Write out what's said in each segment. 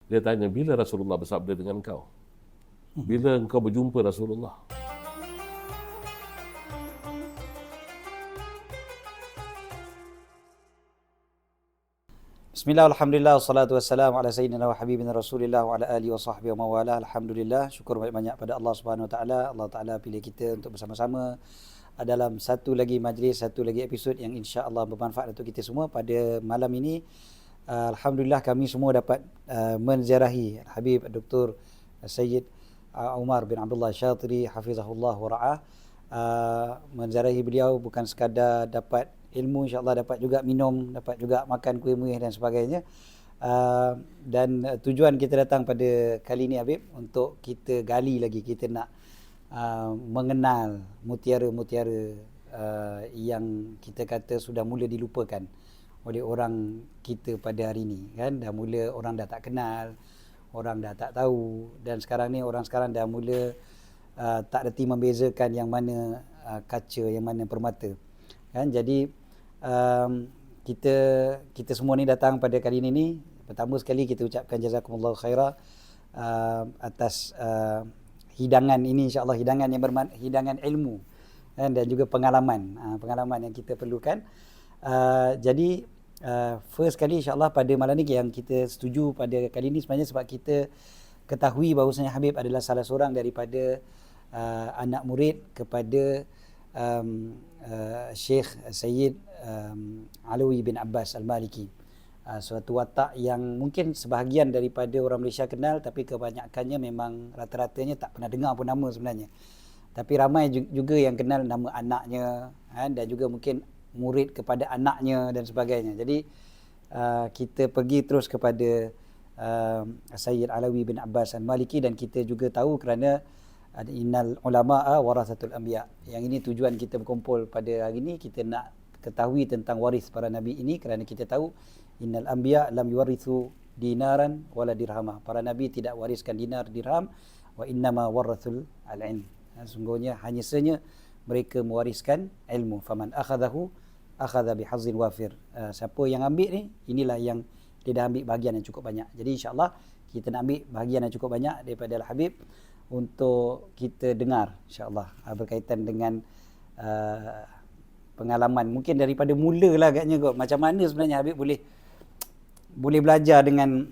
Dia tanya, bila Rasulullah bersabda dengan kau? Bila engkau berjumpa Rasulullah? Bismillah, alhamdulillah, wassalatu wassalamu ala sayyidina wa habibina rasulillah wa ala alihi wa sahbihi wa mawala. Alhamdulillah, syukur banyak-banyak pada Allah Subhanahu Wa Taala. Allah Taala pilih kita untuk bersama-sama dalam satu lagi majlis, satu lagi episod yang insya-Allah bermanfaat untuk kita semua pada malam ini. Alhamdulillah kami semua dapat menziarahi Habib Dr. Sayyid Umar bin Abdullah Syatiri hafizahullah wa ra'ah. Menziarahi beliau bukan sekadar dapat ilmu, insya-Allah dapat juga minum, dapat juga makan kuih-muih dan sebagainya. Dan tujuan kita datang pada kali ini Habib untuk kita gali lagi, kita nak mengenal mutiara-mutiara yang kita kata sudah mula dilupakan oleh orang kita pada hari ini, kan? Dah mula orang dah tak kenal, orang dah tak tahu, dan sekarang ni orang sekarang dah mula tak reti membezakan yang mana kaca, yang mana permata, kan? Jadi kita semua ni datang pada kali ini. Pertama sekali kita ucapkan jazakumullahu khairah atas hidangan ini, insya-Allah hidangan yang hidangan ilmu, kan? Dan juga pengalaman yang kita perlukan. Jadi first kali insya-Allah pada malam ni yang kita setuju pada kali ini sebenarnya sebab kita ketahui bahawasanya Habib adalah salah seorang daripada anak murid kepada Syekh Sayyid Alawi bin Abbas Al-Maliki. Suatu watak yang mungkin sebahagian daripada orang Malaysia kenal, tapi kebanyakannya memang rata-ratanya tak pernah dengar pun nama sebenarnya. Tapi ramai juga yang kenal nama anaknya, dan juga mungkin murid kepada anaknya dan sebagainya. Jadi kita pergi terus kepada Sayyid Alawi bin Abbas Al-Maliki, dan kita juga tahu kerana innal ulama'a warathatul anbiya. Yang ini tujuan kita berkumpul pada hari ini, kita nak ketahui tentang waris para nabi ini, kerana kita tahu innal anbiya lam yuwarithu dinaran wala dirhamah. Para nabi tidak wariskan dinar dirham, wa innama warathul al-ilm. Sungguhnya hanya saja mereka mewariskan ilmu. Faman akhadahu akhadha bihazzin wafir. Siapa yang ambil ni, inilah yang dia dah ambil bahagian yang cukup banyak. Jadi insya-Allah kita nak ambil bahagian yang cukup banyak daripada Al-Habib untuk kita dengar, insya-Allah, berkaitan dengan pengalaman. Mungkin daripada mula lah agaknya kot. Macam mana sebenarnya Habib boleh belajar dengan,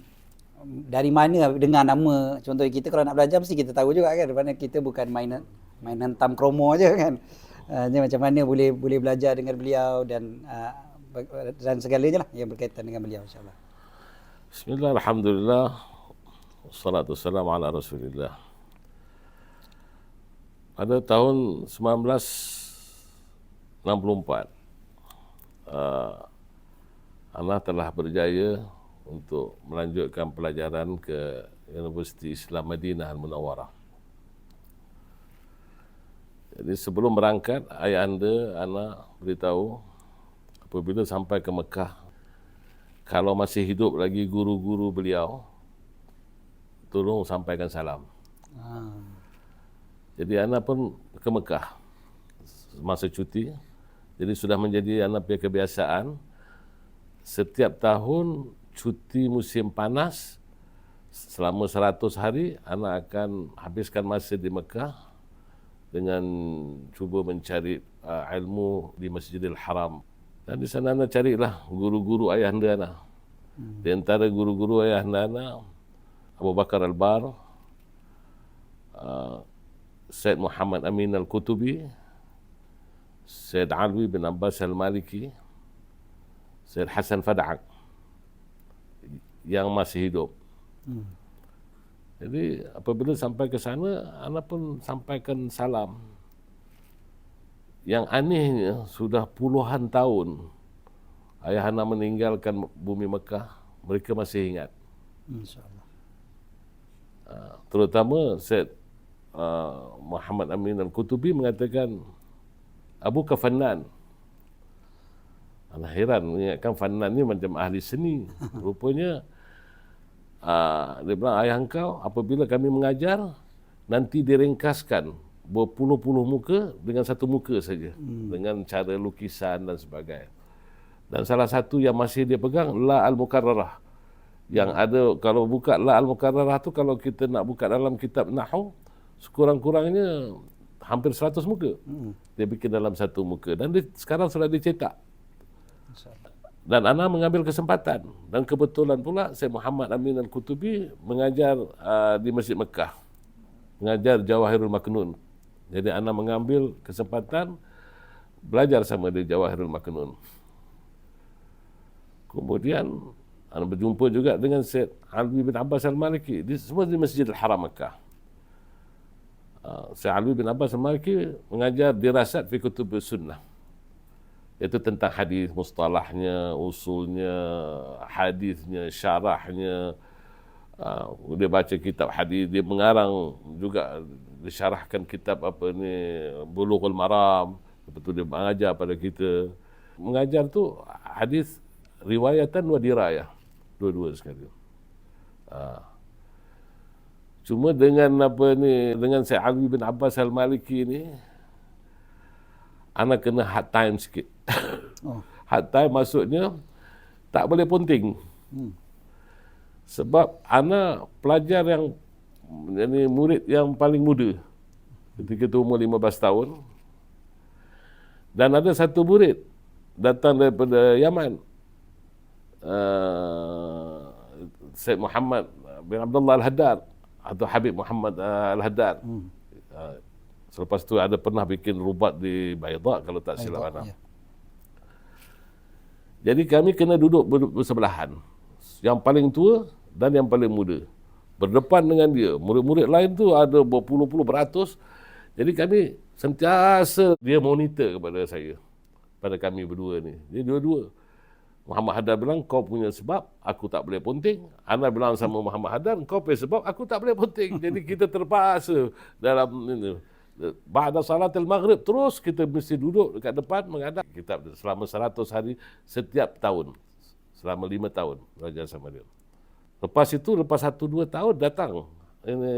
dari mana Habib dengar nama. Contohnya kita kalau nak belajar mesti kita tahu juga, kan? Mana kita bukan main hentam kromo aja, kan? Macam mana boleh belajar dengan beliau dan segalanya lah yang berkaitan dengan beliau, insya-Allah. Bismillah, alhamdulillah, wassalatu wassalamu ala rasulillah. Pada tahun 1964, Ana telah berjaya untuk melanjutkan pelajaran ke Universiti Islam Madinah Al-Munawwarah. Jadi sebelum berangkat, ayah anda, Ana beritahu apabila sampai ke Mekah, kalau masih hidup lagi guru-guru beliau, tolong sampaikan salam. Jadi Ana pun ke Mekah masa cuti. Jadi sudah menjadi Ana punya kebiasaan, setiap tahun cuti musim panas selama 100 hari Ana akan habiskan masa di Mekah dengan cuba mencari ilmu di Masjidil Haram. Dan di sana Ana carilah guru-guru ayahanda Ana. Di antara guru-guru ayahanda Ana, Abu Bakar Al-Bar, Syed Muhammad Amin Al-Qutubi, Syed Alwi bin Abbas Al-Maliki, Syed Hasan Fad'ak yang masih hidup. Jadi apabila sampai ke sana, Ana pun sampaikan salam. Yang anehnya, sudah puluhan tahun ayah Ana meninggalkan bumi Mekah, mereka masih ingat. InsyaAllah. Terutama Syed Muhammad Amin Al-Qutubi mengatakan, Abu Fannan. Ana heran, mengingatkan Fannan ni macam ahli seni. Rupanya dia bilang, ayah engkau apabila kami mengajar, nanti diringkaskan berpuluh-puluh muka dengan satu muka saja, dengan cara lukisan dan sebagainya. Dan salah satu yang masih dia pegang, La Al-Mukarrarah, Yang ada, kalau buka La Al-Mukarrarah tu, kalau kita nak buka dalam kitab Nahwu, sekurang-kurangnya hampir 100 muka. Dia bikin dalam satu muka. Dan dia, sekarang sudah dicetak. InsyaAllah. Dan ana mengambil kesempatan. Dan kebetulan pula Syekh Muhammad Amin Al-Qutubi mengajar di Masjid Mekah. Mengajar Jawahirul Maknun. Jadi ana mengambil kesempatan belajar sama dia Jawahirul Maknun. Kemudian ana berjumpa juga dengan Syed Alwi bin Abbas Al-Maliki. Semua di Masjidil Haram Mekah. Syed Alwi bin Abbas Al-Maliki mengajar dirasat fi kutubus sunnah. Iaitu tentang hadis, mustalahnya, usulnya, hadisnya, syarahnya. Dia baca kitab hadis, dia mengarang juga, disyarahkan kitab Bulughul Maram. Lepas tu dia mengajar pada kita. Mengajar tu hadis riwayatan wa dirayah, dua-dua sekali. Cuma dengan dengan Syekh Alwi bin Abbas Al-Maliki ni, ana kena hard time sikit. Hard time maksudnya tak boleh ponting. Sebab ana pelajar yang murid yang paling muda. Ketika itu umur 15 tahun. Dan ada satu murid datang daripada Yaman. Syed Muhammad bin Abdullah Al-Haddad atau Habib Muhammad Al-Haddad. Selepas tu ada pernah bikin rubat di Baydha kalau tak silap ana. Jadi kami kena duduk bersebelahan. Yang paling tua dan yang paling muda. Berdepan dengan dia. Murid-murid lain tu ada berpuluh-puluh beratus. Jadi kami sentiasa dia monitor kepada saya. Pada kami berdua ni. Dia dua-dua. Muhammad Haddad bilang, kau punya sebab, aku tak boleh ponting. Ana bilang sama Muhammad Haddad, kau punya sebab, aku tak boleh ponting. Jadi kita terpaksa dalam ini. Ba'da salatil maghrib, terus kita mesti duduk dekat depan menghadap kitab selama 100 hari setiap tahun. Selama 5 tahun belajar sama dia. Lepas itu, lepas 1-2 tahun datang ini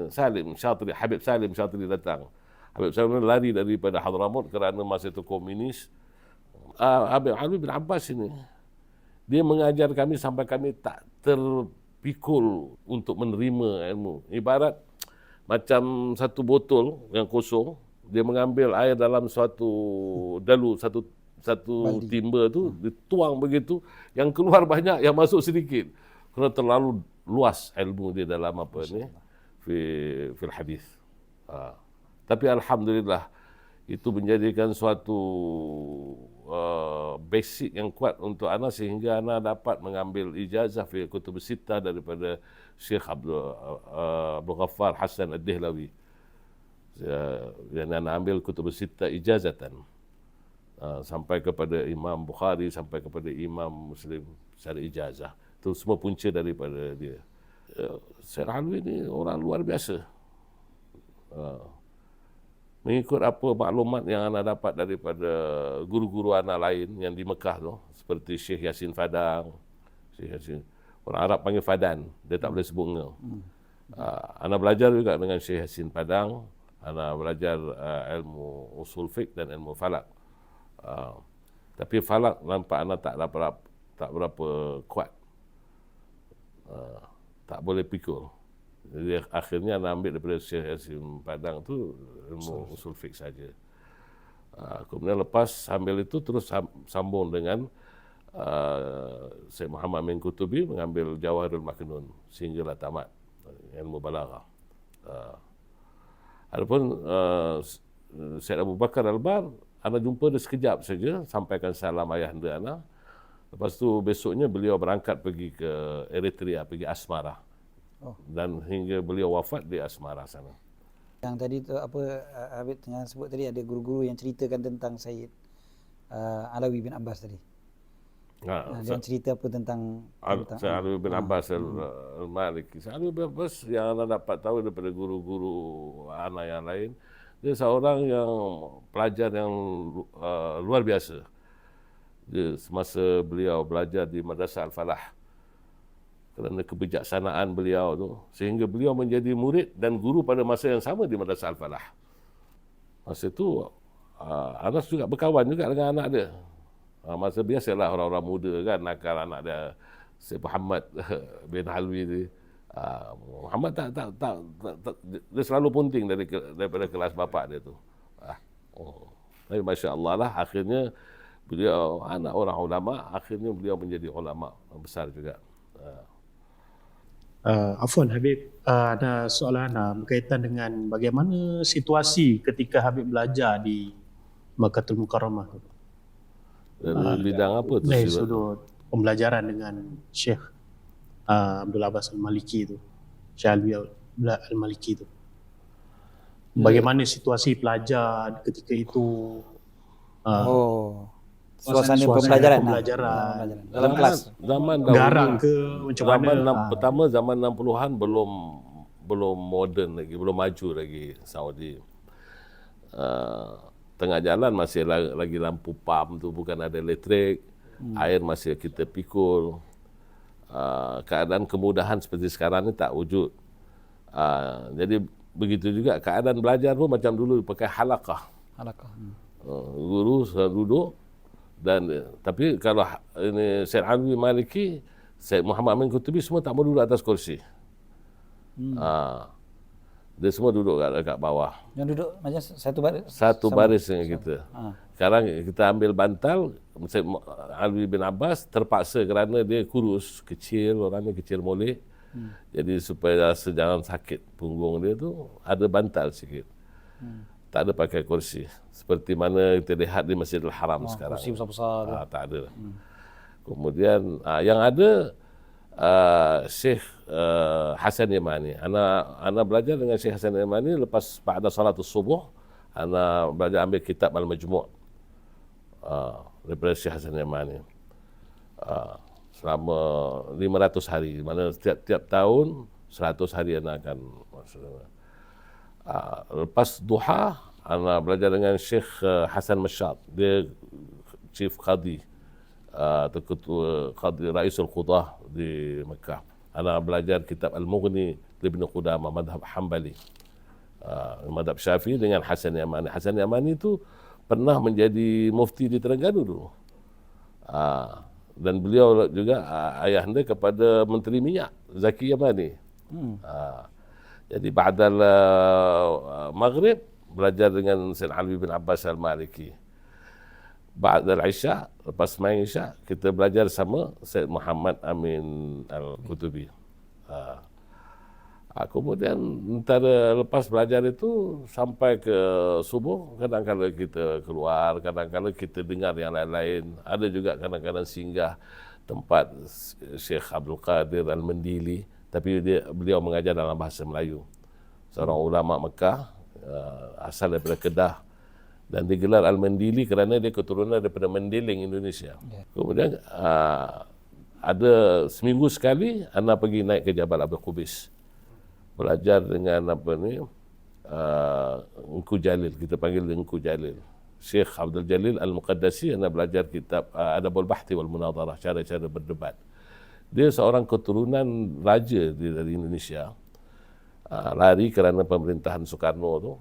Salim Syatili, Habib Salim Syatili datang. Habib Salim lari daripada Hadramut kerana masa itu komunis. Habib Alwi bin Abbas ini, dia mengajar kami sampai kami tak terpikul untuk menerima ilmu. Ibarat macam satu botol yang kosong, dia mengambil air dalam suatu dalu, satu timba tu, dituang begitu, yang keluar banyak, yang masuk sedikit. Kerana terlalu luas ilmu dia dalam fil hadis. Tapi alhamdulillah, itu menjadikan suatu basic yang kuat untuk ana sehingga ana dapat mengambil ijazah fi kutub sittah daripada Syekh Abdul Ghaffar Hassan Ad-Dihlawi. Dan ana ambil kutub sittah ijazatan. Sampai kepada Imam Bukhari, sampai kepada Imam Muslim secara ijazah. Itu semua punca daripada dia. Syekh Alwi ni orang luar biasa. Mengikut apa maklumat yang ana dapat daripada guru-guru ana lain yang di Mekah tu, seperti Syekh Yasin Fadang, Syekh Yasin, orang Arab panggil Fadan, dia tak boleh sebut ngel. Ana belajar juga dengan Syekh Yasin Padang, ana belajar ilmu usul fiqh dan ilmu falak. Tapi falak nampak ana tak berapa kuat. Tak boleh pikul. Jadi akhirnya ana ambil daripada Syekh Yasin Padang tu ilmu usul fiqh saja. Kemudian lepas ambil itu terus sambung dengan Syekh Muhammad Amin Qutubi mengambil Jawahirul Maknun sehinggalah tamat ilmu balaghah. Adapun Syekh Abu Bakar Al-Bar, ana jumpa dia sekejap saja, sampaikan salam ayahanda ana. Lepas tu besoknya beliau berangkat pergi ke Eritrea, pergi Asmara. Dan hingga beliau wafat di Asmara sana. Yang tadi tu apa Habib tengah sebut tadi, ada guru-guru yang ceritakan tentang Sayyid Alawi bin Abbas tadi. Dia cerita apa tentang Syekh Alwi bin Abbas Al-Maliki. Syekh Alwi bin Abbas yang anda dapat tahu daripada guru-guru anak yang lain, dia seorang yang pelajar yang luar biasa. Dia semasa beliau belajar di Madrasah Al-Falah, kerana kebijaksanaan beliau tu, sehingga beliau menjadi murid dan guru pada masa yang sama di Madrasah Al-Falah. Masa itu Anas juga berkawan juga dengan anak dia. Masa biasalah orang-orang muda kan, nakal anak dia Syekh Muhammad bin Halwi ni. Muhammad tak dia selalu punting daripada kelas bapa dia tu. Tapi masya-Allah lah, akhirnya beliau anak orang ulama, akhirnya beliau menjadi ulama besar juga. Afwan Habib, ada soalan berkaitan dengan bagaimana situasi ketika Habib belajar di Makkahul Mukarramah. Dari bidang apa tu? Dari sudut pembelajaran dengan Syekh Abdul Abbas Al-Maliki tu, Syekh Alwi Al-Maliki tu. Bagaimana situasi pelajar ketika itu? Suasana pembelajaran dalam kelas. Zaman garang ke macam mana? Pertama zaman 60-an belum moden lagi, belum maju lagi Saudi. Tengah jalan masih lagi lampu pam tu, bukan ada elektrik. Air masih kita pikul. Keadaan kemudahan seperti sekarang ni tak wujud. Jadi begitu juga keadaan belajar pun macam dulu pakai halaqah. Guru duduk. Dan tapi kalau ini Syekh Alwi Maliki, Syekh Muhammad Amin Qutubi semua tak mau duduk atas kursi. Dia semua duduk kat bawah. Yang duduk macam satu baris dengan kita. Sekarang kita ambil bantal, Syekh Alwi bin Abbas terpaksa kerana dia kurus, kecil, orangnya kecil molek. Jadi supaya jangan sakit punggung dia tu, ada bantal sikit. Tak ada pakai kursi seperti mana kita lihat di Masjidil Haram sekarang. Kursi besar-besar. Tak ada. Kemudian yang ada Syekh Hasan Yamani. Ana belajar dengan Syekh Hasan Yamani lepas pada salatul subuh. Ana belajar ambil kitab Al-Majmu' daripada Syekh Hasan Yamani. Selama 500 hari, mana setiap tahun 100 hari ana akan lepas duha, ana belajar dengan Syekh Hasan Mashad. Dia Chief Qadi, Ketua Qadi Raisul Qudah di Mekah. Ana belajar kitab Al-Mughni Ibn Qudamah, madhab Hanbali. Madhab Syafi'i dengan Hasan Yamani. Hasan Yamani itu pernah menjadi mufti di Terengganu dulu. Dan beliau juga ayahanda kepada Menteri Minyak, Zaki Yamani. Jadi ba'dal maghrib belajar dengan Syekh Alwi bin Abbas Al-Maliki. Ba'dal Isya, lepas main Isya, kita belajar sama Syekh Muhammad Amin Al-Qutubi. Kemudian antara lepas belajar itu sampai ke subuh, kadang-kadang kita keluar, kadang-kadang kita dengar yang lain-lain. Ada juga kadang-kadang singgah tempat Syekh Abdul Qadir Al-Mendili, tapi beliau mengajar dalam bahasa Melayu. Seorang ulama Mekah, asal daripada Kedah, dan digelar Al-Mendili kerana dia keturunan daripada Mendiling, Indonesia. Kemudian ada seminggu sekali ana pergi naik ke Jabal Abu Qubis, belajar dengan Engku Jalil, kita panggil Engku Jalil, Syekh Abdul Jalil Al-Muqaddasi. Ana belajar kitab Adabul Bahthi wal Munadarah, cara-cara berdebat. Dia seorang keturunan raja dari Indonesia, lari kerana pemerintahan Soekarno tu,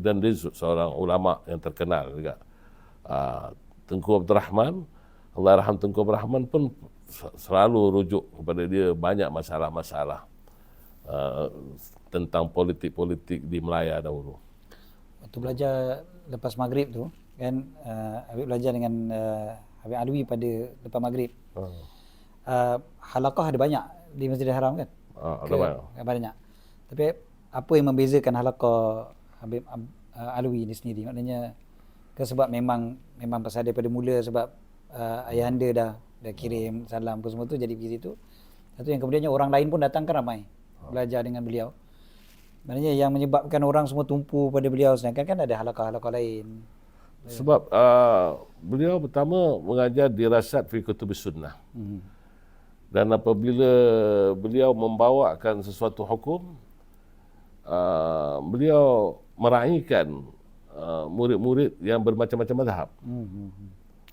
dan dia seorang ulama yang terkenal juga. Tengku Abdul Rahman, Allahyarham Tengku Abdul Rahman pun selalu rujuk kepada dia banyak masalah-masalah tentang politik-politik di Melaya dahulu. Waktu belajar lepas maghrib tu kan, Habib belajar dengan Habib Alwi pada lepas maghrib. Halaqah ada banyak di Masjidil Haram kan? Ada banyak. Tapi apa yang membezakan halaqah Habib Alwi ni sendiri? Maknanya ke sebab memang pasal daripada mula sebab ayahanda dah kirim salam ke semua tu jadi pergi situ. Satu yang kemudiannya orang lain pun datang kan ramai belajar dengan beliau. Maknanya yang menyebabkan orang semua tumpu pada beliau, sedangkan kan ada halaqah-halaqah lain. Sebab beliau pertama mengajar dirasat fi kutubus sunnah. Dan apabila beliau membawakan sesuatu hukum, beliau meraihkan murid-murid yang bermacam-macam mazhab.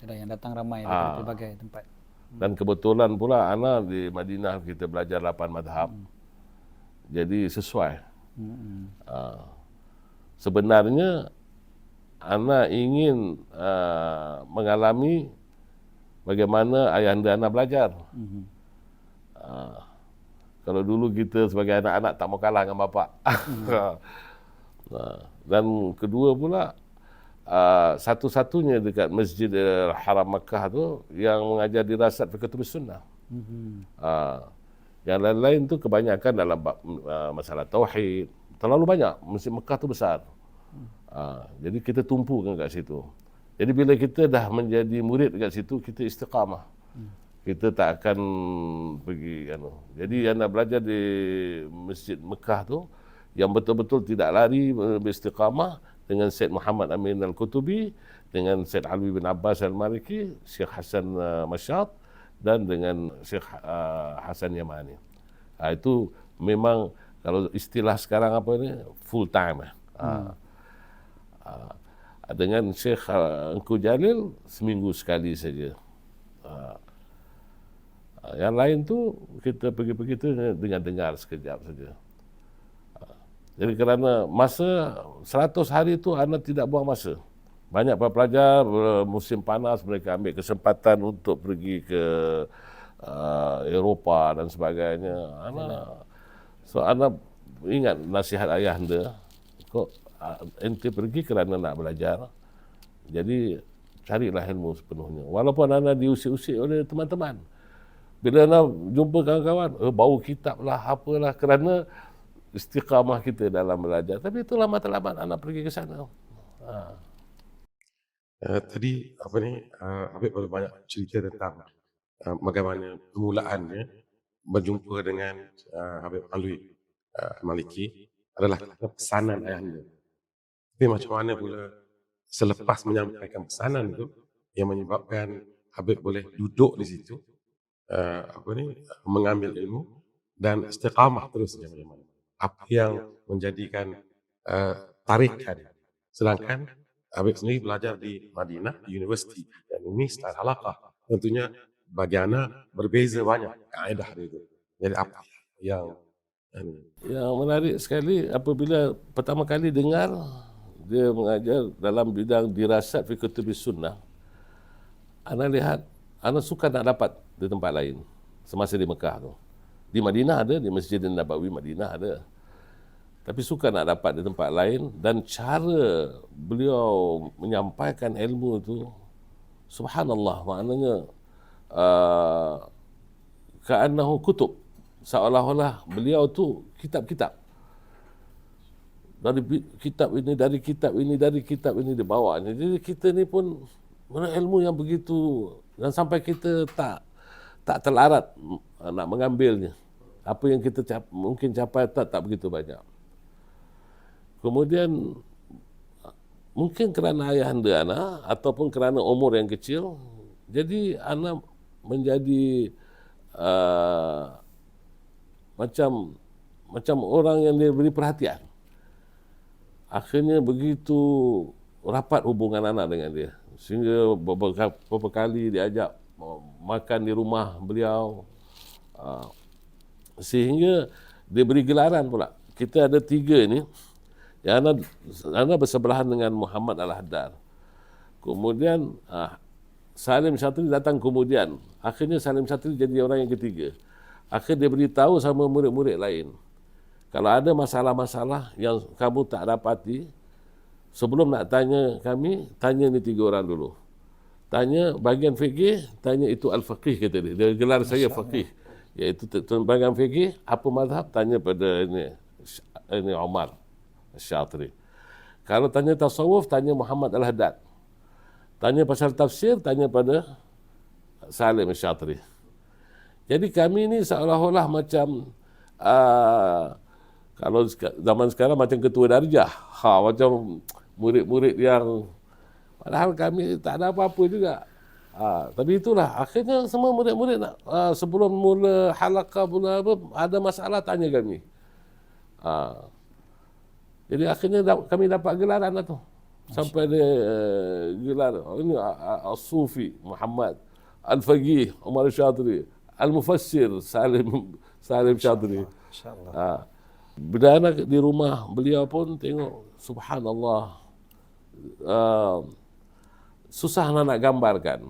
Ada yang datang ramai dari berbagai tempat. Dan kebetulan pula ana di Madinah kita belajar 8 mazhab. Jadi sesuai. Sebenarnya ana ingin mengalami bagaimana ayahanda ana belajar. Ah, kalau dulu kita sebagai anak-anak tak mau kalah dengan bapa. Dan kedua pula, satu-satunya dekat Masjid Haram Makkah tu yang mengajar dirasat fiqh sunnah. Yang lain-lain tu kebanyakan dalam masalah tauhid. Terlalu banyak. Masjid Mekah tu besar. Jadi kita tumpukan kat situ. Jadi bila kita dah menjadi murid kat situ, kita istiqamah. Kita tak akan pergi. Jadi yang nak belajar di Masjid Mekah tu, yang betul-betul tidak lari beristiqamah dengan Syed Muhammad Amin Al-Qutubi, dengan Syed Alwi bin Abbas Al-Maliki, Syekh Hasan Masyad, dan dengan Syekh Hasan Yamani. Itu memang kalau istilah sekarang apa ni, full time. Dengan Syekh Engku Jalil seminggu sekali saja. Yang lain tu kita pergi-pergi tu dengar sekejap saja. Jadi kerana masa 100 hari tu anda tidak buang masa. Banyak para pelajar musim panas mereka ambil kesempatan untuk pergi ke Eropah dan sebagainya. Anda ingat nasihat ayah anda, kok ente pergi kerana nak belajar. Jadi carilah ilmu sepenuhnya. Walaupun anda diusik-usik oleh teman-teman. Bila anda jumpa kawan-kawan, bau kitab lah, apalah, kerana istiqamah kita dalam belajar. Tapi itulah matlamat anak pergi ke sana. Tadi Habib boleh banyak cerita tentang bagaimana permulaannya berjumpa dengan Habib Alwi Maliki adalah pesanan ayahanda. Tapi macam mana pula selepas menyampaikan pesanan itu yang menyebabkan Habib boleh duduk di situ mengambil ilmu dan istiqamah terus macam mana? Apa yang menjadikan tarikan, sedangkan Habib sendiri belajar di Madinah, di universiti, dan ini style halaqah. Tentunya bagi anak berbeza banyak kaedah itu. Jadi apa yang menarik sekali apabila pertama kali dengar dia mengajar dalam bidang dirasat fi kutubis sunnah, ana lihat, ana suka nak dapat di tempat lain semasa di Mekah tu. Di Madinah ada, di Masjid Nabawi Madinah ada. Tapi suka nak dapat di tempat lain, dan cara beliau menyampaikan ilmu itu, subhanallah, maknanya ka'annahu kutub. Seolah-olah beliau tu kitab-kitab. Dari kitab ini, dari kitab ini, dari kitab ini dibawa. Jadi kita ni pun ilmu yang begitu, dan sampai kita tak telarat nak mengambilnya. Apa yang kita mungkin capai tak begitu banyak. Kemudian mungkin kerana ayahanda anak ataupun kerana umur yang kecil, jadi anak menjadi macam orang yang dia beri perhatian. Akhirnya begitu rapat hubungan anak dengan dia, sehingga beberapa kali diajak makan di rumah beliau, sehingga dia beri gelaran pula. Kita ada 3 ni, yang anda bersebelahan dengan Muhammad Al-Haddad. Kemudian Salim Syatri datang kemudian. Akhirnya Salim Syatri jadi orang yang ketiga. Akhirnya dia beritahu sama murid-murid lain, kalau ada masalah-masalah yang kamu tak dapati, sebelum nak tanya kami, tanya ni 3 orang dulu. Tanya bahagian fikih, tanya itu al-faqih, kata dia. Dia gelar saya faqih. Iaitu bahagian fikih, apa mazhab, tanya pada ini Umar Syatri. Kalau tanya tasawuf, tanya Muhammad Al-Haddad. Tanya pasal tafsir, tanya pada Salim Syatri. Jadi kami ni seolah-olah macam kalau zaman sekarang macam ketua darjah. Macam murid-murid yang padahal kami tak ada apa-apa juga. Tapi itulah, akhirnya semua murid-murid nak sebelum mula halaqah pula ada masalah tanya kami. Jadi akhirnya kami dapat gelaran lah tu. Sampai dia gelar ini As-Sufi Muhammad, Al-Faqih Umar Syatri, Al-Mufassir Salim Syatri. Insya-Allah. Bila anak di rumah beliau pun tengok, subhanallah, susah nak gambarkan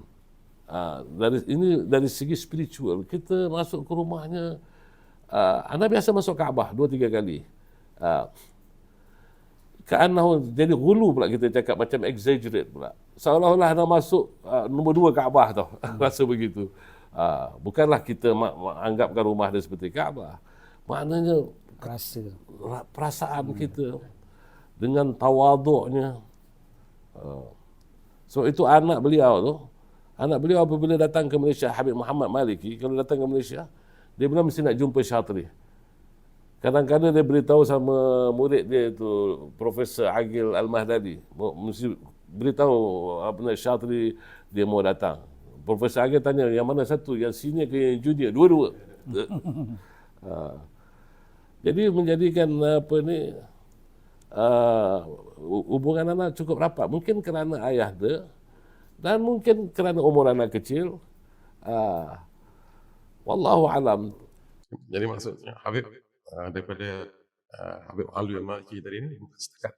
Dari segi spiritual, kita masuk ke rumahnya, ana biasa masuk Kaabah 2-3 kali. Jadi gulu pula kita cakap, macam exaggerate pula. Seolah-olah ana masuk nombor 2 Kaabah tau. Rasa begitu. Bukanlah kita anggapkan rumah dia seperti Kaabah. Maknanya perasaan kita dengan tawaduknya. So itu anak beliau apabila datang ke Malaysia, Habib Muhammad Maliki, kalau datang ke Malaysia, dia bilang mesti nak jumpa Syatri. Kadang-kadang dia beritahu sama murid dia itu, Profesor Agil Al-Mahdadi, mesti beritahu Syatri dia mau datang. Profesor Agil tanya, yang mana satu? Yang senior ke yang junior? Dua-dua. Jadi menjadikan hubungan anak cukup rapat. Mungkin kerana ayah dia, dan mungkin kerana umur anak kecil. Wallahu alam. Jadi maksudnya Habib daripada Habib Alwi Al-Maliki tadi ini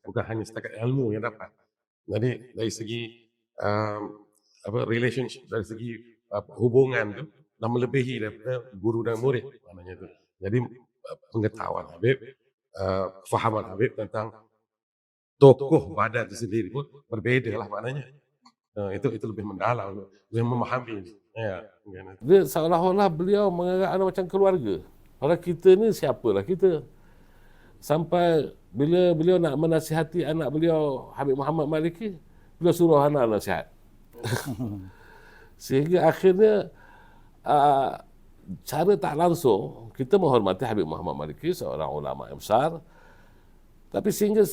bukan hanya setakat ilmu yang dapat. Jadi dari segi relationship, dari segi hubungan tu dah melebihi daripada guru dan murid maknanya tu. Jadi pengetahuan Habib, fahaman Habib tentang tokoh badan itu sendiri pun berbeza lah maknanya. Itu lebih mendalam, lebih memahami. Ya, dia seolah-olah beliau menganggap anak macam keluarga. Orang kita ni siapalah kita. Sampai bila beliau nak menasihati anak beliau Habib Muhammad Maliki, beliau suruh anak nasihat. Sehingga akhirnya cara tak langsung kita menghormati Habib Muhammad Maliki, seorang ulama yang besar. Tapi sehingga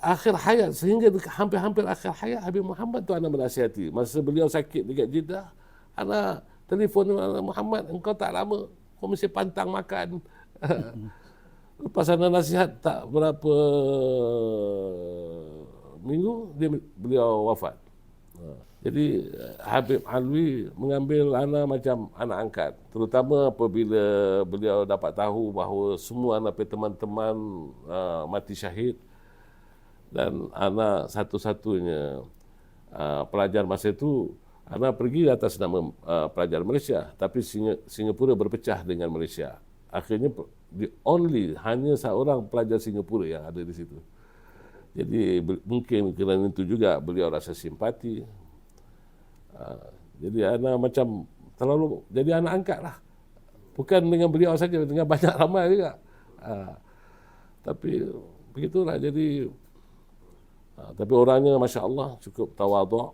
akhir hayat, sehingga hampir-hampir akhir hayat, Habib Muhammad tu anak menasihati. Masa beliau sakit dekat Jeddah, anak telefon Muhammad, engkau tak lama, kau mesti pantang makan. Lepas anak nasihat tak berapa minggu, beliau wafat. Jadi Habib Alwi mengambil anak macam anak angkat. Terutama apabila beliau dapat tahu bahawa semua anak teman-teman mati syahid. Dan anak satu-satunya pelajar masa itu, anak pergi atas nama pelajar Malaysia, tapi Singapura berpecah dengan Malaysia. Akhirnya hanya seorang pelajar Singapura yang ada di situ. Jadi mungkin kerana itu juga beliau rasa simpati. Jadi anak macam terlalu jadi anak angkat lah. Bukan dengan beliau saja, dengan banyak ramai juga. Tapi begitulah jadi. Tapi orangnya Masya Allah cukup tawaduk,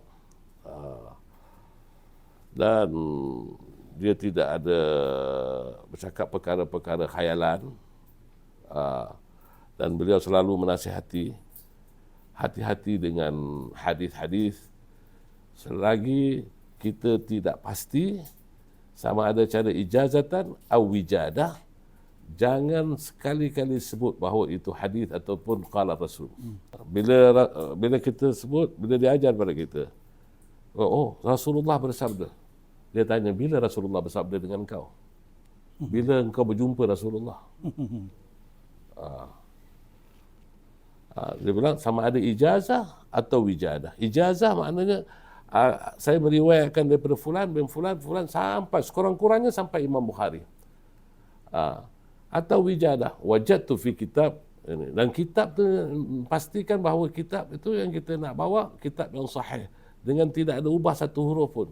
dan dia tidak ada bercakap perkara-perkara khayalan, dan beliau selalu menasihati, hati-hati dengan hadis-hadis selagi kita tidak pasti sama ada cara ijazatan atau wijadah. Jangan sekali-kali sebut bahawa itu hadis ataupun qala Rasul. Bila kita sebut, bila dia ajar pada kita, oh Rasulullah bersabda. Dia tanya, bila Rasulullah bersabda dengan kau? Bila engkau berjumpa Rasulullah? Dia bilang sama ada ijazah atau wijadah. Ijazah maknanya saya meriwayatkan daripada fulan bin fulan sampai sekurang-kurangnya sampai Imam Bukhari. Atau wijadah, wajadtu fi kitab, dan kitab tu pastikan bahawa kitab itu yang kita nak bawa kitab yang sahih dengan tidak ada ubah satu huruf pun,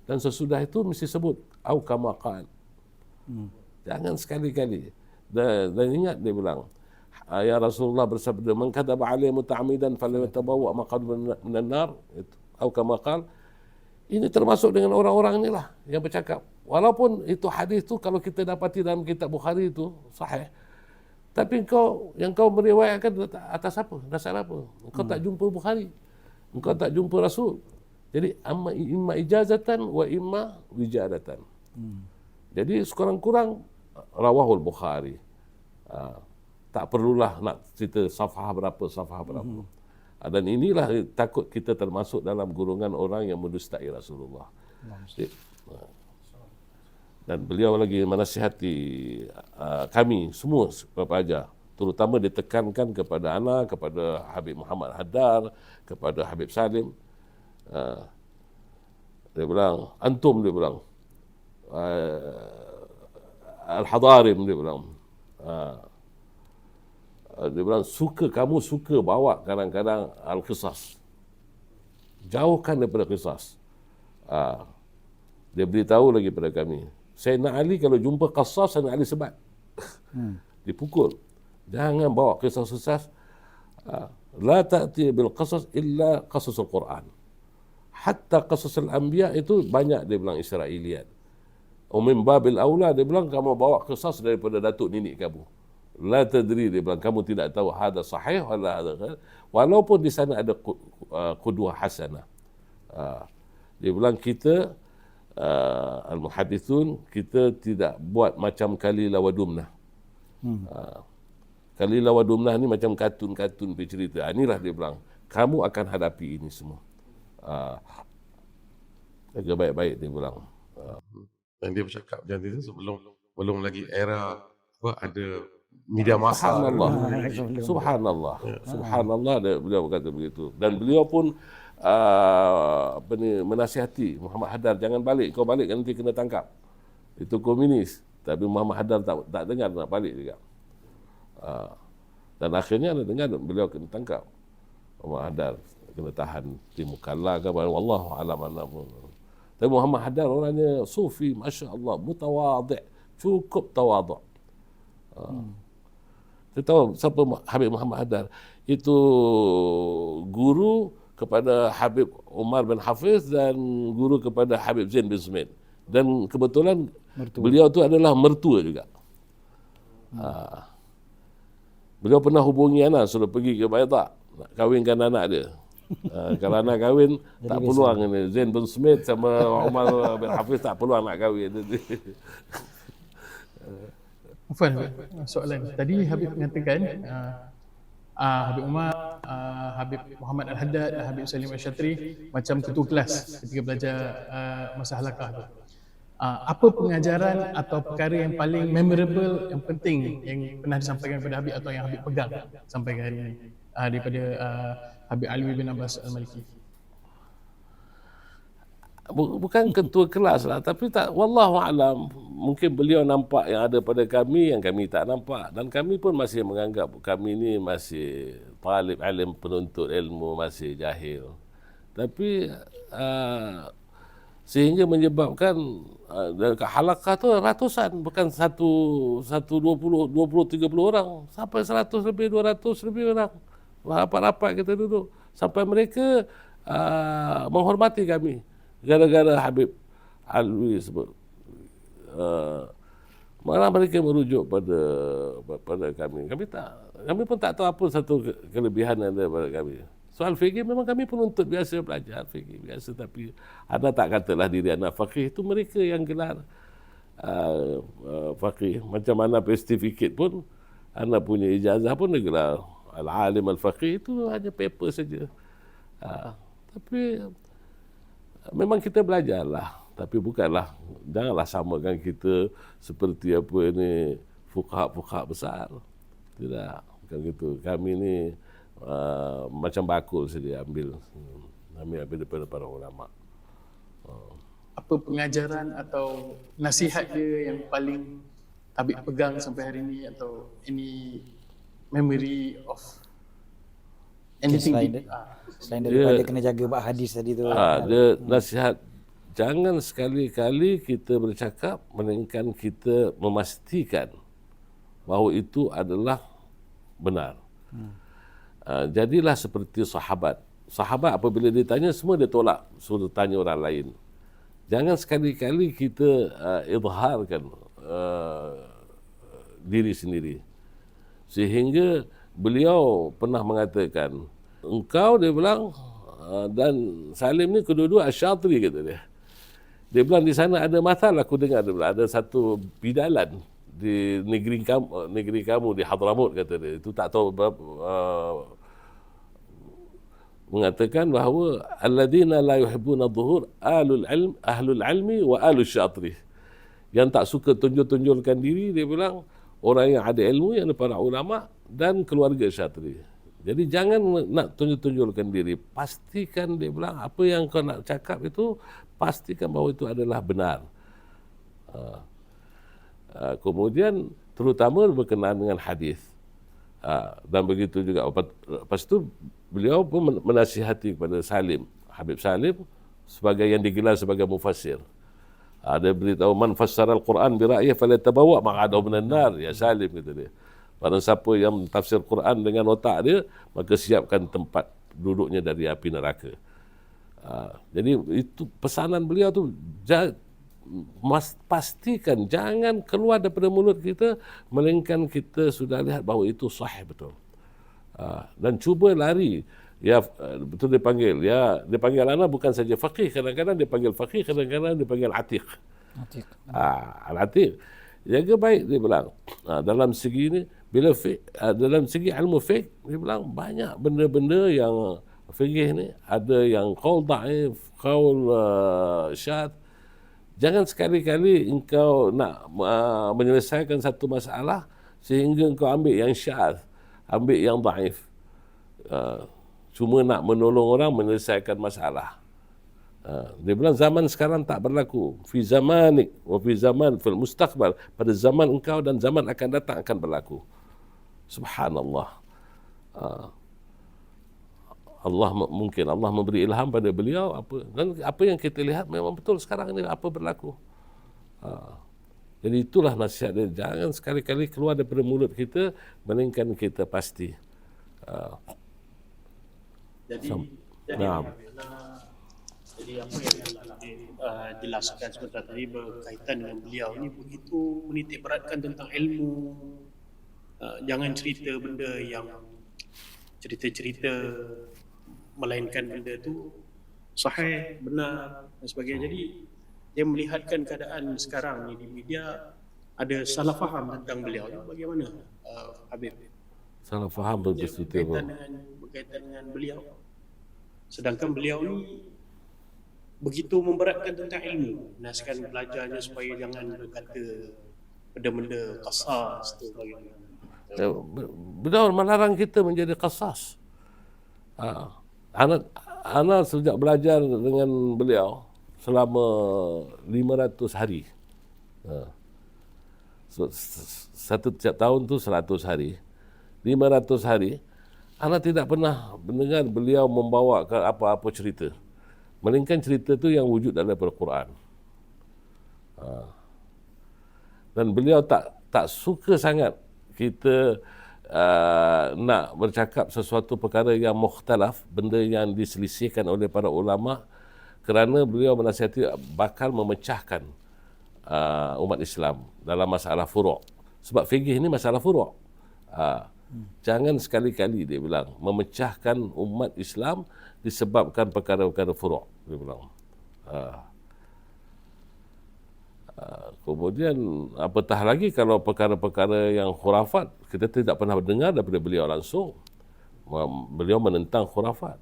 dan sesudah itu mesti sebut au kama qala. Jangan sekali-kali. Dan ingat dia bilang, ya Rasulullah bersabda, man kadzaba alayya muta'ammidan falyatabawa maq'adahu minan nar, au kama qala. Ini termasuk dengan orang-orang inilah yang bercakap. Walaupun itu hadis tu kalau kita dapati dalam kitab Bukhari itu sahih, tapi yang kau meriwayatkan atas apa? Dasar apa? Engkau tak jumpa Bukhari, engkau tak jumpa Rasul. Jadi imma ijazatan wa imma wijadatan. Jadi sekurang-kurang rawahul Bukhari. Tak perlulah nak cerita safhah berapa. Dan inilah takut kita termasuk dalam golongan orang yang mendustai Rasulullah. Dan beliau lagi menasihati kami semua pelajar, terutama ditekankan kepada anak, kepada Habib Muhammad Haddar, kepada Habib Salim. Dia bilang, antum, dia bilang. Al-Hadarim, dia bilang. Dia bilang, kamu suka bawa kadang-kadang Al-Qisas. Jauhkan daripada Qisas. Dia beritahu lagi pada kami, Sayyidina Ali kalau jumpa Qasas, Sayyidina Ali sebat. Dipukul. Jangan bawa Qisas-Qisas. La ta'ti bil qasas illa qasas al-Quran. Hatta qasas al-anbiya itu banyak dia bilang Israiliyat. Min babil aula dia bilang kamu bawa qisas daripada datuk nenek kamu. La tadri, dia bilang kamu tidak tahu hada sahih wala hada, walaupun di sana ada qudwah hasanah. Dia bilang kita al-muhaddithun, kita tidak buat macam Kalila wa Dumnah. Kalila wa Dumnah ni macam kartun-kartun bercerita. Inilah dia bilang kamu akan hadapi ini semua. Jaga baik-baik, dia bilang. Dan dia bercakap jangan itu belum lagi era ada media massa. Subhanallah. Subhanallah, beliau berkata begitu. Dan beliau pun menasihati Muhammad Haddad, jangan balik, kau balik nanti kena tangkap. Itu komunis. Tapi Muhammad Haddad tak dengar nak balik juga. Dan akhirnya ada dengar beliau kena tangkap. Muhammad Haddad kena tahan di Mukalla ke wallahu alam anapun. Tapi Muhammad Haddad orangnya sufi, masya-Allah, mutawadhi', cukup tawadhu'. Kita tahu siapa Habib Muhammad Haddad? Itu guru kepada Habib Umar bin Hafiz dan guru kepada Habib Zain bin Sumait. Dan kebetulan beliau tu adalah mertua juga. Beliau pernah hubungi anak suruh pergi ke Baida nak kahwinkan anak dia. Kalau anak kahwin tak peluang ini. Zain bin Sumait sama Umar bin Hafiz tak peluang nak kahwin. Afwan, soalan. Tadi Habib mengatakan Habib Umar, Habib Muhammad Al-Haddad, Habib Salim Al-Syatri macam ketua kelas ketika belajar masa halakah tu. Apa pengajaran atau perkara yang paling memorable, yang penting yang pernah disampaikan kepada Habib atau yang Habib pegang sampai ke hari ini daripada Habib Alwi bin Abbas Al-Maliki? Bukan ketua kelas lah, tapi tak, wallahu alam, mungkin beliau nampak yang ada pada kami yang kami tak nampak, dan kami pun masih menganggap kami ni masih talib alim, penuntut ilmu, masih jahil. Tapi sehingga menyebabkan dekat halakah tu ratusan, bukan 20, 30 orang, sampai 100 lebih, 200 lebih orang. Rapat-rapat kita duduk sampai mereka menghormati kami gara-gara Habib Alwi sebut. Malah mereka merujuk pada kami. Kami pun tak tahu apa satu kelebihan yang ada pada kami. Soal fikih memang kami penuntut biasa belajar fikih biasa, tapi anda tak katalah diri anak faqih, itu mereka yang gelar faqih. Macam mana sertifikat pun, anda punya ijazah pun dia gelar al-alim al-faqih, itu hanya paper saja. Tapi memang kita belajarlah, tapi bukanlah, janganlah samakan kita seperti apa ini fuqaha besar. Tidak, bukan gitu. Kami ni macam bakul saja ambil daripada para ulama. Apa pengajaran atau nasihat dia yang paling Habib pegang sampai hari ini, atau any memory of anything? Selain daripada kena jaga bab hadis tadi tu. Dia nasihat, jangan sekali-kali kita bercakap melainkan kita memastikan bahawa itu adalah benar. Jadilah seperti sahabat. Sahabat apabila ditanya semua dia tolak, suruh tanya orang lain. Jangan sekali-kali kita izharkan diri sendiri. Sehingga beliau pernah mengatakan, engkau, dia bilang, dan Salim ni kedua-dua Asy-Syatri, kata dia. Dia bilang di sana ada masalah, aku dengar dia bilang, ada satu bidalan di negeri kamu di Hadramut, kata dia. Itu tak tahu mengatakan bahawa alladzina la yuhibbuna adh-dhuhur ahlul ilmi wa ahlus syatri. Yang tak suka tunjul-tunjulkan diri, dia bilang orang yang ada ilmu, yang para ulama dan keluarga syatri. Jadi jangan nak tunjuk-tunjukkan diri. Pastikan, dia bilang, apa yang kau nak cakap itu, pastikan bahawa itu adalah benar. Kemudian terutama berkenaan dengan hadis. Dan begitu juga lepas itu beliau pun menasihati kepada Salim, Habib Salim, sebagai yang digelar sebagai mufassir. Dia beritahu, man fassara al-Quran bi ra'yih falyatabawa maq'adahu minan nar, ya Salim, kata dia. Barang siapa yang tafsir Quran dengan otak dia, maka siapkan tempat duduknya dari api neraka. Jadi itu pesanan beliau tu, pastikan jangan keluar daripada mulut kita melainkan kita sudah lihat bahawa itu sahih betul. Dan cuba lari, ya betul dipanggil, ya dipanggil anak bukan saja faqih, kadang-kadang dipanggil faqih, kadang-kadang dipanggil atiq. Al-atiq. Jaga baik, dia bilang. Dalam segi ini, bila dalam segi ilmu fiqh, dia bilang banyak benda-benda yang fiqh ni, ada yang qaul da'if, qaul syadz. Jangan sekali-kali engkau nak menyelesaikan satu masalah sehingga engkau ambil yang syadz, ambil yang daif. Cuma nak menolong orang menyelesaikan masalah. Dia bilang zaman sekarang tak berlaku. Fi zamanik wa fi zaman fil mustaqbal, pada zaman engkau dan zaman akan datang akan berlaku. Subhanallah. Mungkin Allah memberi ilham pada beliau, dan apa yang kita lihat memang betul sekarang ini apa berlaku. Jadi itulah nasihat dia, jangan sekali-kali keluar daripada mulut kita melainkan kita pasti. Jadi apa yang jelaskan sebentar tadi berkaitan dengan beliau ni begitu menitik beratkan tentang ilmu. Jangan cerita benda yang cerita-cerita, melainkan benda tu sahih, benar dan sebagainya. Jadi dia melihatkan keadaan sekarang ni di media ada salah faham tentang beliau. Bagaimana Habib? Salah faham berkaitan dengan beliau. Sedangkan beliau ni begitu memberatkan tentang ilmu, nasihatkan pelajarnya supaya jangan berkata benda-benda qasas tu bagaimana. Beliau melarang kita menjadi qasas. Anak sejak belajar dengan beliau selama 500 hari. Satu tiap tahun tu 100 hari. 500 hari, anak tidak pernah mendengar beliau membawa ke apa-apa cerita. Melainkan cerita tu yang wujud dalam Al-Quran. Dan beliau tak suka sangat kita nak bercakap sesuatu perkara yang mukhtalaf, benda yang diselisihkan oleh para ulama, kerana beliau menasihati bakal memecahkan umat Islam dalam masalah furu'. Sebab fiqh ini masalah furu'. Jangan sekali-kali, dia bilang, memecahkan umat Islam disebabkan perkara-perkara furu', dia bilang. Kemudian apatah lagi kalau perkara-perkara yang khurafat, kita tidak pernah dengar daripada beliau langsung. Beliau menentang khurafat.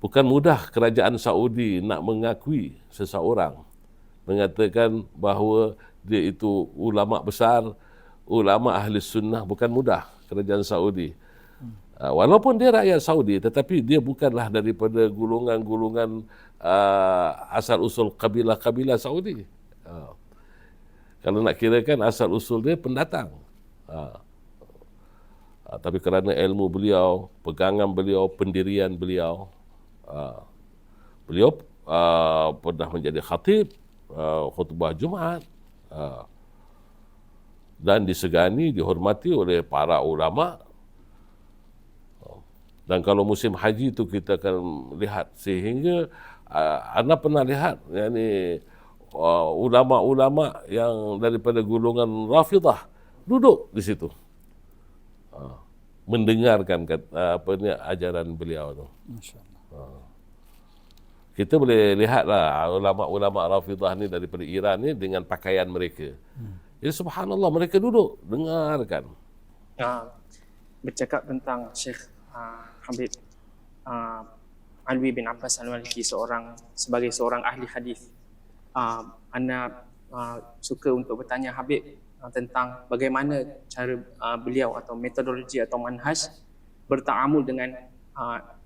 Bukan mudah kerajaan Saudi nak mengakui seseorang, mengatakan bahawa dia itu ulama besar, ulama ahli sunnah. Bukan mudah kerajaan Saudi. Walaupun dia rakyat Saudi, tetapi dia bukanlah daripada golongan-golongan asal-usul kabilah-kabilah Saudi. Kalau nak kirakan asal-usul dia pendatang. Tapi kerana ilmu beliau, pegangan beliau, pendirian beliau, beliau pernah menjadi khatib khutbah Jumaat, dan disegani, dihormati oleh para ulama. Dan kalau musim haji itu kita akan lihat, sehingga anda pernah lihat ulama-ulama yang daripada golongan Rafidah duduk di situ mendengarkan ajaran beliau tu. Masya-Allah. Kita boleh lihatlah ulama-ulama Rafidah ni daripada Iran ni dengan pakaian mereka. Jadi subhanallah, mereka duduk dengarkan. Bercakap tentang Syekh Habib Alwi bin Abbas Al-Maliki sebagai seorang ahli hadis. Ana suka untuk bertanya Habib tentang bagaimana cara beliau atau metodologi atau manhaj bertaamul dengan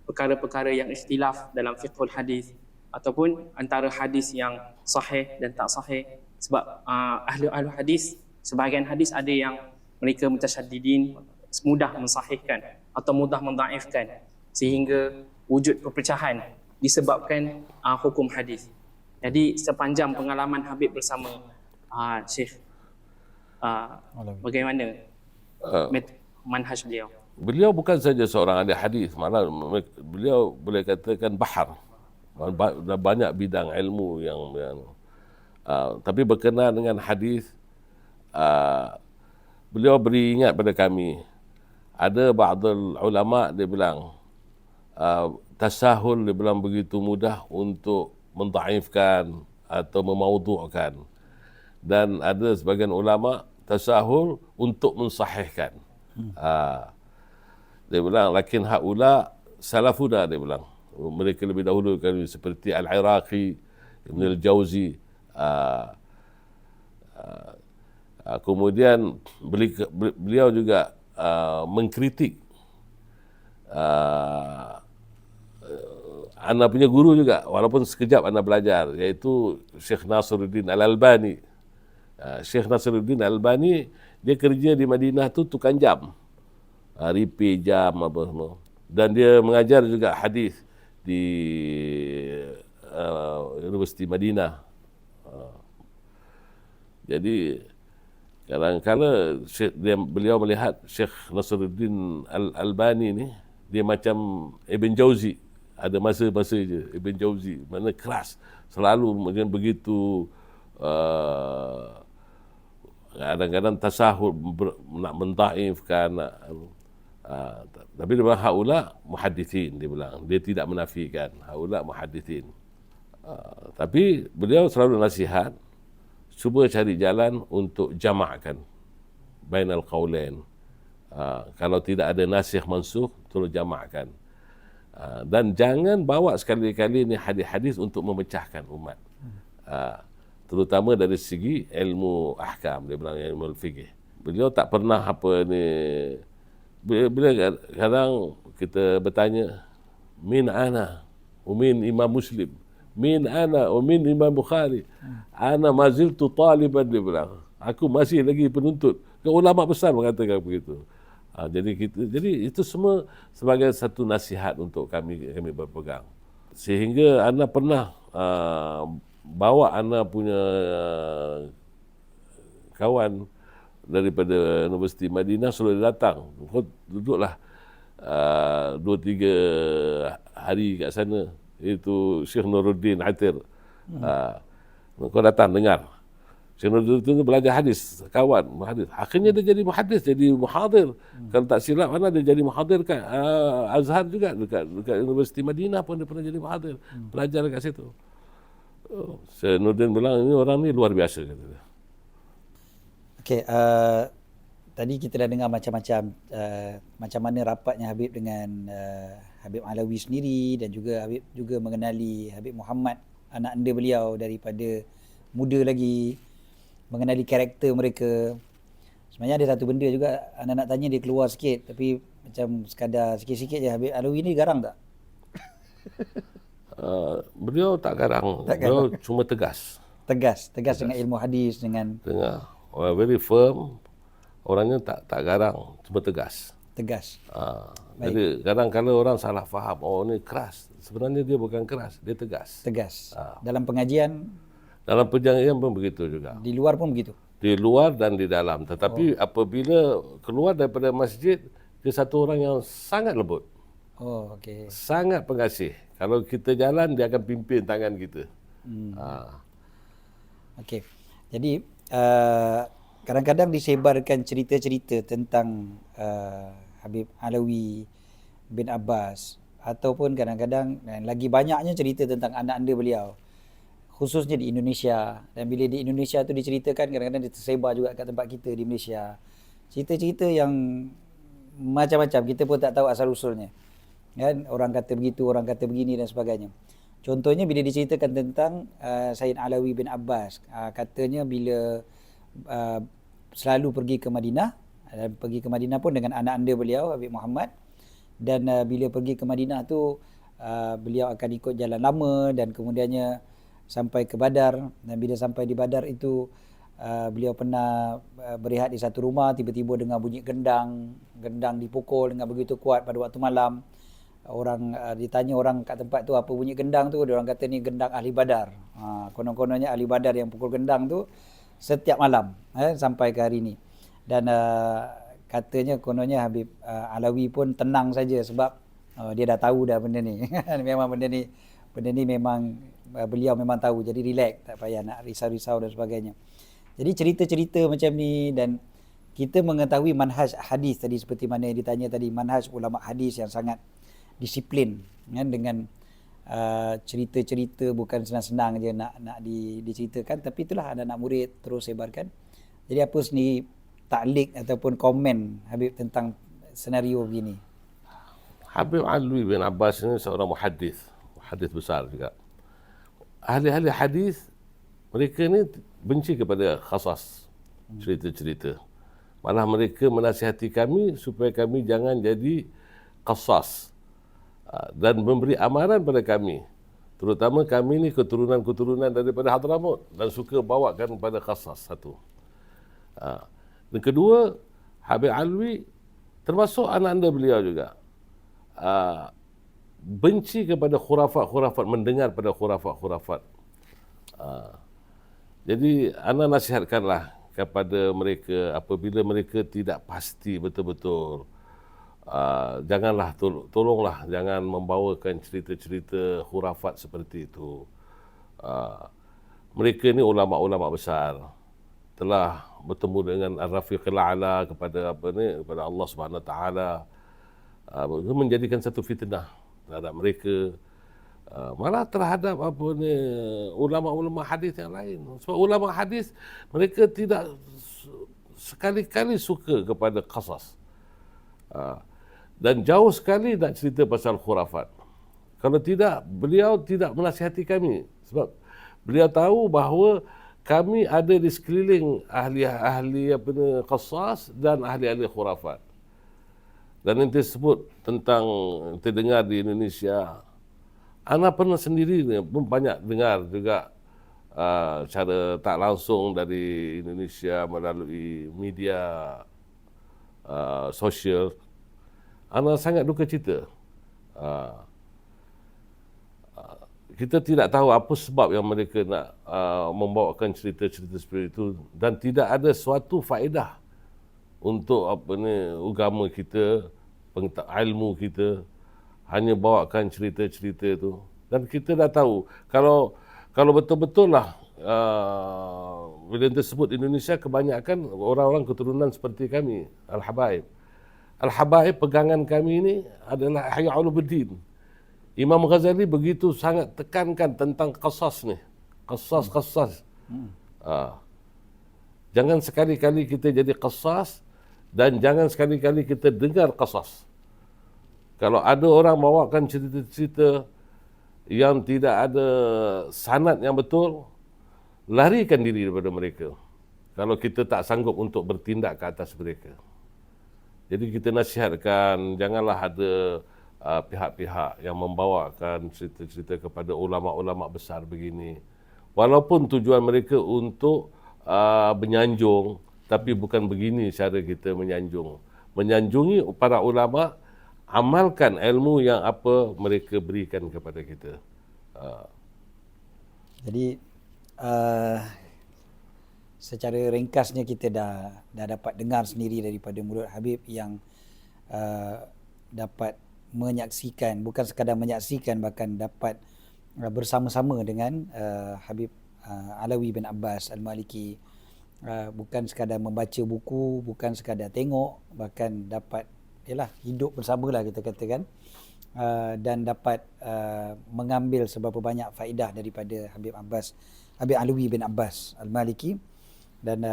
perkara-perkara yang ikhtilaf dalam fiqhul hadis ataupun antara hadis yang sahih dan tak sahih. Sebab ahli hadis, sebahagian hadis ada yang mereka mutasyaddidin, mudah mensahihkan atau mudah mendhaifkan, sehingga wujud perpecahan disebabkan hukum hadis. Jadi sepanjang pengalaman Habib bersama Syekh, bagaimana manhaj beliau? Beliau bukan saja seorang ahli hadis, malah beliau boleh katakan bahar. Banyak bidang ilmu yang tapi berkenaan dengan hadis, beliau beri ingat pada kami. Ada ba'dul ulama dia bilang tasahul, dia bilang begitu mudah untuk mendhaifkan atau memaudhu'kan. Dan ada sebagian ulama tasahul untuk mensahihkan. Dia bilang lakin haula salafuna, dia bilang mereka lebih dahulu kami seperti Al-Iraqi, Ibn Al-Jauzi. Kemudian beliau juga mengkritik ana punya guru juga, walaupun sekejap ana belajar, iaitu Syekh Nasruddin Al-Albani. Syekh Nasruddin Al-Albani dia kerja di Madinah tu tukang jam, repair jam apa semua, dan dia mengajar juga hadis di Universiti Madinah. Jadi kadang-kadang beliau melihat Syekh Nasruddin Al-Albani ni dia macam Ibn Jauzi. Ada masa-masa je Ibn Jauzi, mana keras, selalu macam begitu, kadang-kadang tasahul, nak mendhaifkan, tapi dia bilang haula muhaddithin, dia bilang, dia tidak menafikan haula muhaddithin. Tapi beliau selalu nasihat, cuba cari jalan untuk jamakkan bainal qaulain. Kalau tidak ada nasikh mansukh, tolong jamakkan. Dan jangan bawa sekali-kali ni hadis-hadis untuk memecahkan umat. Terutama dari segi ilmu ahkam, dia bilang ilmu fiqh. Beliau tak pernah apa ni, bila kadang kita bertanya, min ana umin Imam Muslim, min ana umin Imam Bukhari, ana maziltu taliban, dia bilang, aku masih lagi penuntut. Ulama besar mengatakan begitu. Jadi itu semua sebagai satu nasihat untuk kami berpegang. Sehingga ana pernah bawa ana punya kawan daripada Universiti Madinah, suruh dia datang. Kau duduklah 2-3 hari kat sana. Itu Syekh Nuruddin Atir. Kau datang dengar. Syekh Nuruddin belajar hadis, kawan hadis. Akhirnya dia jadi muhaddis, jadi muhadir. Kalau tak silap mana dia jadi muhadir kat Azhar juga, dekat Universiti Madinah pun dia pernah jadi muhadir. Belajar kat situ. Syekh Nuruddin bilang ini orang ni luar biasa, kata dia. Okey, tadi kita dah dengar macam-macam macam mana rapatnya Habib dengan Habib Alawi sendiri, dan juga Habib juga mengenali Habib Muhammad, anak anda beliau daripada muda lagi, mengenali karakter mereka. Sebenarnya ada satu benda juga anda nak tanya, dia keluar sikit tapi macam sekadar sikit-sikit je. Habib Alawi ni garang tak? Beliau tak garang. Beliau cuma tegas. Tegas dengan ilmu hadis, dengan very firm. Orangnya tak garang, cuma tegas. Jadi kadang-kadang orang salah faham, oh ni keras. Sebenarnya dia bukan keras, dia tegas. Dalam pengajian pun begitu juga. Di luar pun begitu. Di luar dan di dalam. Tetapi apabila keluar daripada masjid, dia satu orang yang sangat lembut. Sangat pengasih. Kalau kita jalan, dia akan pimpin tangan kita. Okey. Jadi kadang-kadang disebarkan cerita-cerita tentang Habib Alawi bin Abbas, ataupun kadang-kadang dan lagi banyaknya cerita tentang anak anda beliau, khususnya di Indonesia. Dan bila di Indonesia tu diceritakan, kadang-kadang dia tersebar juga kat tempat kita di Malaysia. Cerita-cerita yang macam-macam, kita pun tak tahu asal usulnya. Kan, orang kata begitu, orang kata begini dan sebagainya. Contohnya bila diceritakan tentang Sayyid Alawi bin Abbas, katanya bila selalu pergi ke Madinah, dan pergi ke Madinah pun dengan anak anda beliau Habib Muhammad, dan bila pergi ke Madinah tu beliau akan ikut jalan lama dan kemudiannya sampai ke Badar, dan bila sampai di Badar itu beliau pernah berehat di satu rumah, tiba-tiba dengar bunyi gendang dipukul dengan begitu kuat pada waktu malam. Orang ditanya orang kat tempat tu apa bunyi gendang tu, dia orang kata ni gendang ahli Badar. Konon-kononnya ahli Badar yang pukul gendang tu setiap malam sampai ke hari ni. Dan katanya kononnya Habib Alawi pun tenang saja sebab dia dah tahu dah benda ni. Memang benda ni memang beliau memang tahu, jadi relax, tak payah nak risau-risau dan sebagainya. Jadi cerita-cerita macam ni, dan kita mengetahui manhaj hadis tadi seperti mana yang ditanya tadi, manhaj ulama hadis yang sangat disiplin kan, dengan cerita-cerita bukan senang-senang je nak diceritakan, tapi itulah anak-anak murid terus sebarkan. Jadi apa sendiri taklik ataupun komen Habib tentang senario begini? Habib Alwi bin Abbas ini seorang muhaddis besar juga. Ahli-ahli hadis mereka ni benci kepada khasas, cerita-cerita. Malah mereka menasihati kami supaya kami jangan jadi qasas, dan memberi amaran pada kami. Terutama kami ni keturunan-keturunan daripada Hadramut dan suka bawakan pada khasas satu. Dan kedua, Habib Alwi termasuk anak anda beliau juga benci kepada khurafat-khurafat, mendengar pada khurafat-khurafat. Jadi anda nasihatkanlah kepada mereka apabila mereka tidak pasti betul-betul, janganlah, tolonglah jangan membawakan cerita-cerita khurafat seperti itu. Mereka ni ulama-ulama besar, telah bertemu dengan Ar-Rafiqil A'la kepada kepada Allah Subhanahu Wa Taala, menjadikan satu fitnah terhadap mereka, malah terhadap ulama-ulama hadis yang lain. Sebab ulama hadis mereka tidak sekali-kali suka kepada qasas, dan jauh sekali nak cerita pasal khurafat. Kalau tidak, beliau tidak menasihati kami, sebab beliau tahu bahawa kami ada di sekeliling ahli-ahli qasas dan ahli-ahli khurafat. Dan nanti sebut tentang, nanti dengar di Indonesia, ana pernah sendiri pun banyak dengar juga cara tak langsung dari Indonesia melalui media sosial. Ana sangat duka cita. Kita tidak tahu apa sebab yang mereka nak membawakan cerita-cerita seperti itu, dan tidak ada suatu faedah untuk agama kita, ilmu kita, hanya bawakan cerita-cerita itu. Dan kita dah tahu kalau betul-betul lah bila tersebut Indonesia kebanyakan orang-orang keturunan seperti kami, Al-Habaib. Al-Habaib pegangan kami ini adalah Ihya Ulumuddin. Imam Ghazali begitu sangat tekankan tentang qasas ni. Qasas. Jangan sekali-kali kita jadi qasas, dan jangan sekali-kali kita dengar qasas. Kalau ada orang bawakan cerita-cerita yang tidak ada sanad yang betul, larikan diri daripada mereka. Kalau kita tak sanggup untuk bertindak ke atas mereka. Jadi kita nasihatkan, janganlah ada pihak-pihak yang membawakan cerita-cerita kepada ulama-ulama besar begini. Walaupun tujuan mereka untuk menyanjung, tapi bukan begini cara kita menyanjung. Menyanjungi para ulama, amalkan ilmu yang apa mereka berikan kepada kita. Jadi secara ringkasnya kita dah dapat dengar sendiri daripada mulut Habib yang dapat menyaksikan, bukan sekadar menyaksikan, bahkan dapat bersama-sama dengan Habib Alawi bin Abbas Al-Maliki. Bukan sekadar membaca buku, bukan sekadar tengok, bahkan dapat hidup bersamalah kita katakan, dan dapat mengambil seberapa banyak faedah daripada Habib Alawi bin Abbas Al-Maliki. Dan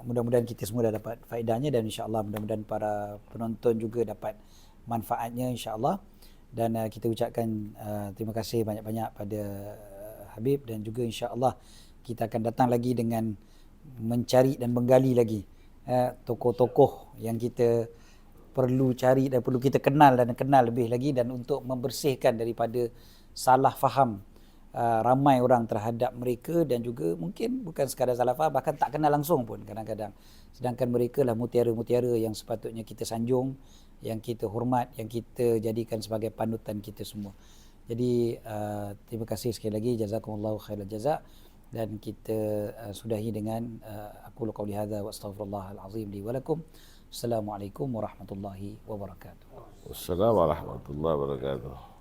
mudah-mudahan kita semua dah dapat faedahnya, dan insya-Allah mudah-mudahan para penonton juga dapat manfaatnya insya-Allah. Dan kita ucapkan terima kasih banyak-banyak pada Habib, dan juga insya-Allah kita akan datang lagi dengan mencari dan menggali lagi tokoh-tokoh yang kita perlu cari dan perlu kita kenal lebih lagi, dan untuk membersihkan daripada salah faham ramai orang terhadap mereka, dan juga mungkin bukan sekadar salah faham, bahkan tak kenal langsung pun kadang-kadang. Sedangkan mereka lah mutiara-mutiara yang sepatutnya kita sanjung, yang kita hormat, yang kita jadikan sebagai panutan kita semua. Jadi terima kasih sekali lagi, jazakumullahu khairal jazak, dan kita sudahi dengan aqulu qauli hadza wa astaghfirullahal azim li wa lakum. Assalamualaikum warahmatullahi wabarakatuh. Wassalamualaikum warahmatullahi wabarakatuh.